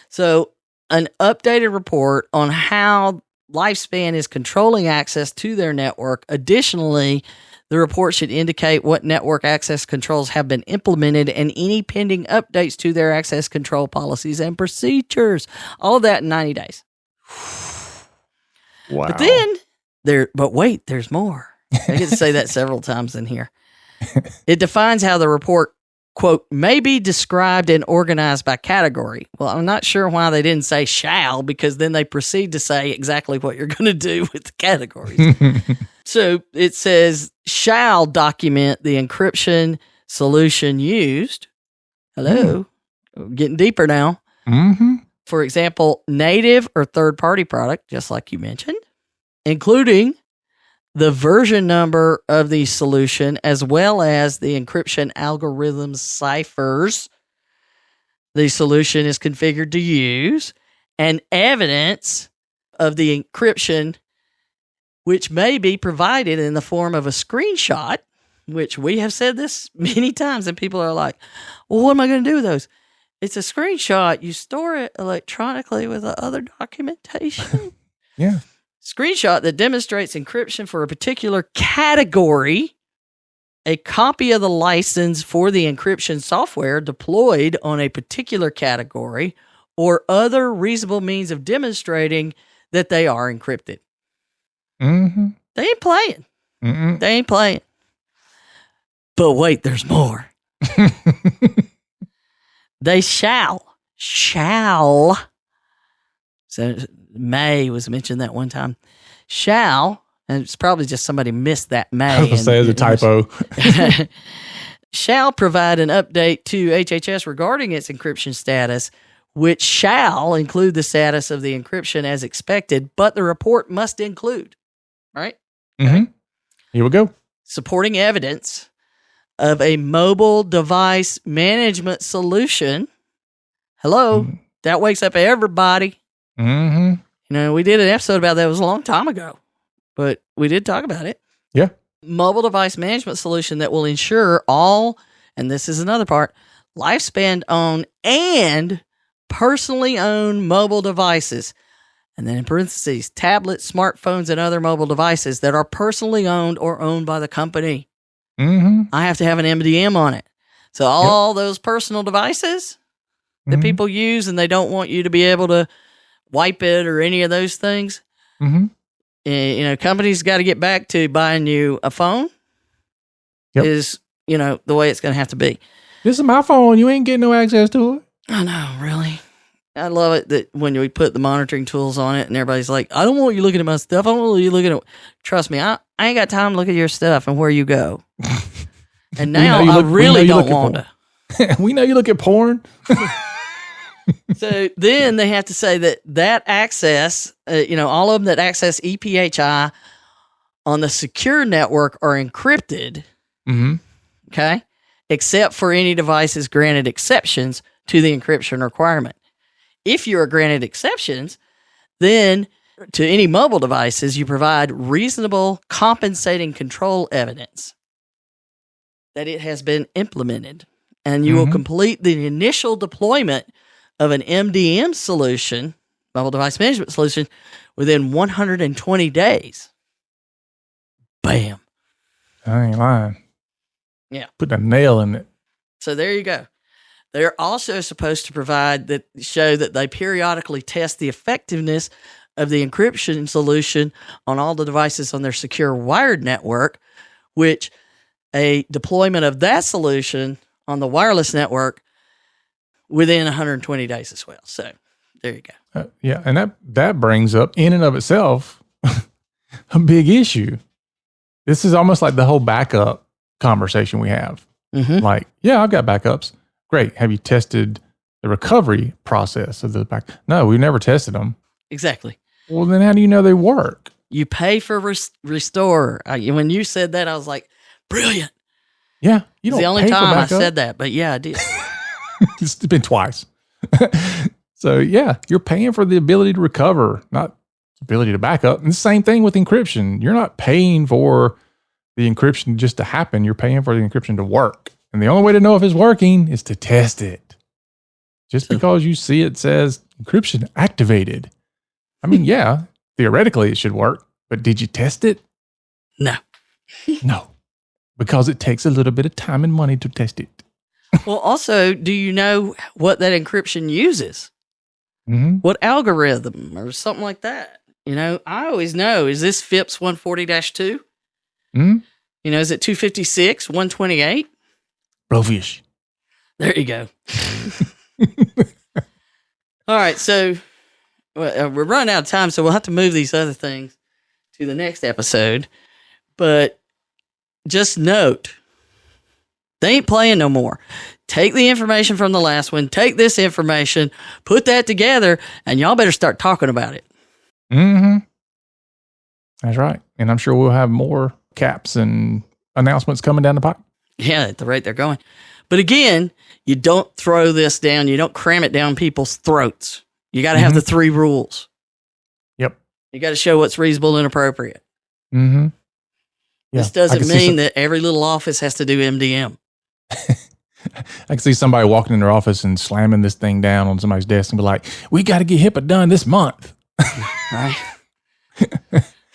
So an updated report on how Lifespan is controlling access to their network. Additionally, the report should indicate what network access controls have been implemented and any pending updates to their access control policies and procedures. All of that in 90 days. Wow. But then, wait, there's more. I get to say that several times in here. It defines how the report, quote, may be described and organized by category. Well, I'm not sure why they didn't say shall, because then they proceed to say exactly what you're going to do with the categories. So it says, shall document the encryption solution used. Hello. Getting deeper now. Mm-hmm. For example, native or third-party product, just like you mentioned, including the version number of the solution, as well as the encryption algorithm ciphers the solution is configured to use, and evidence of the encryption, which may be provided in the form of a screenshot, which we have said this many times, and people are like, well, what am I going to do with those? It's a screenshot. You store it electronically with the other documentation. Yeah. Screenshot that demonstrates encryption for a particular category, a copy of the license for the encryption software deployed on a particular category, or other reasonable means of demonstrating that they are encrypted. Mm-hmm. They ain't playing. Mm-mm. They ain't playing. But wait, there's more. They shall. So may was mentioned that one time. Shall, and it's probably just somebody missed that may. I was going to say it's a typo. Shall provide an update to HHS regarding its encryption status, which shall include the status of the encryption as expected, but the report must include. All right? Mm-hmm. Okay. Here we go. Supporting evidence of a mobile device management solution. Hello, that wakes up everybody. Mm-hmm. We did an episode about that. It was a long time ago, but we did talk about it. Yeah. Mobile device management solution that will ensure all, and this is another part, Lifespan owned and personally owned mobile devices. And then in parentheses, tablets, smartphones, and other mobile devices that are personally owned or owned by the company. Mm-hmm. I have to have an MDM on it. So all those personal devices that people use and they don't want you to be able to wipe it or any of those things. Mm-hmm. Companies got to get back to buying you a phone is, the way it's going to have to be. This is my phone. You ain't getting no access to it. I know, really. I love it that when we put the monitoring tools on it and everybody's like, I don't want you looking at my stuff. I don't want you looking at. Trust me, I ain't got time to look at your stuff and where you go. And now I really don't want to. We know you look at porn. So then they have to say that access, all of them that access EPHI on the secure network are encrypted. Mm-hmm. Okay. Except for any devices granted exceptions to the encryption requirement. If you are granted exceptions, then to any mobile devices, you provide reasonable compensating control evidence that it has been implemented. And you will complete the initial deployment of an MDM solution, mobile device management solution, within 120 days. Bam. I ain't lying. Yeah. Put a nail in it. So there you go. They're also supposed to show that they periodically test the effectiveness of the encryption solution on all the devices on their secure wired network, which a deployment of that solution on the wireless network within 120 days as well. So there you go. Yeah, and that brings up in and of itself a big issue. This is almost like the whole backup conversation we have. Like, yeah, I've got backups. Great. Have you tested the recovery process of the back? No, we've never tested them. Exactly. Well, then how do you know they work? You pay for restore. When you said that, I was like, brilliant. Yeah. You don't it's the only pay for time I backup. said that, but yeah, I did. It's been twice. So yeah, you're paying for the ability to recover, not the ability to back up. And the same thing with encryption. You're not paying for the encryption just to happen. You're paying for the encryption to work. And the only way to know if it's working is to test it. Just because you see it says encryption activated. I mean, yeah, theoretically it should work, but did you test it? No. No, because it takes a little bit of time and money to test it. Well, also, do you know what that encryption uses? What algorithm or something like that? You know, I always know, is this FIPS 140-2? You know, is it 256, 128? Blowfish. There you go. All right, so we're running out of time, so we'll have to move these other things to the next episode. But just note, they ain't playing no more. Take the information from the last one, take this information, put that together, and y'all better start talking about it. That's right. And I'm sure we'll have more caps and announcements coming down the pipe. Yeah, at the rate they're going. But again, you don't throw this down. You don't cram it down people's throats. You got to have the 3 rules. Yep. You got to show what's reasonable and appropriate. Yeah, this doesn't mean that every little office has to do MDM. I can see somebody walking in their office and slamming this thing down on somebody's desk and be like, we got to get HIPAA done this month. Right?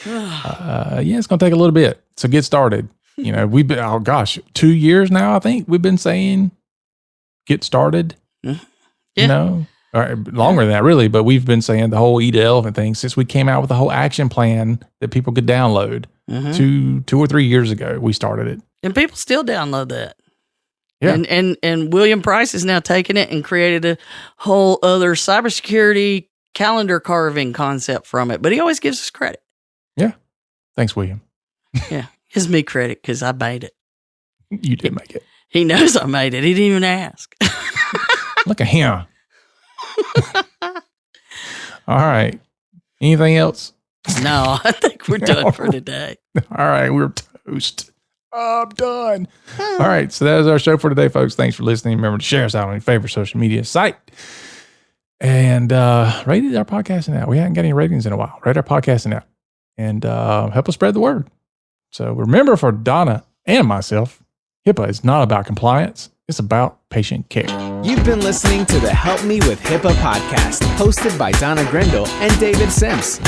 Yeah, it's going to take a little bit. So get started. You know, we've been, 2 years now, I think we've been saying get started. Yeah. You know, or longer than that really, but we've been saying the whole Eat the Elephant thing since we came out with the whole action plan that people could download 2 or 3 years ago. We started it. And people still download that. Yeah. And William Price has now taken it and created a whole other cybersecurity calendar carving concept from it. But he always gives us credit. Yeah. Thanks, William. Yeah. Gives me credit because I made it. You did make it. He knows I made it. He didn't even ask. Look at him. All right. Anything else? No, I think we're done for today. All right. We're toast. I'm done. All right. So that is our show for today, folks. Thanks for listening. Remember to share us out on your favorite social media site. And rate our podcast now. We haven't got any ratings in a while. Rate our podcast now. And help us spread the word. So remember, for Donna and myself, HIPAA is not about compliance. It's about patient care. You've been listening to the Help Me with HIPAA podcast, hosted by Donna Grindle and David Sims.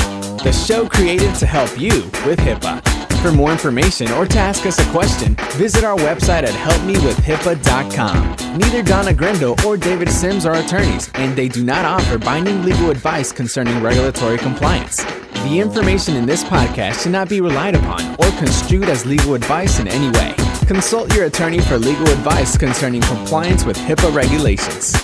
The show created to help you with HIPAA. For more information or to ask us a question, visit our website at helpmewithhipaa.com. Neither Donna Grindle or David Sims are attorneys, and they do not offer binding legal advice concerning regulatory compliance. The information in this podcast should not be relied upon or construed as legal advice in any way. Consult your attorney for legal advice concerning compliance with HIPAA regulations.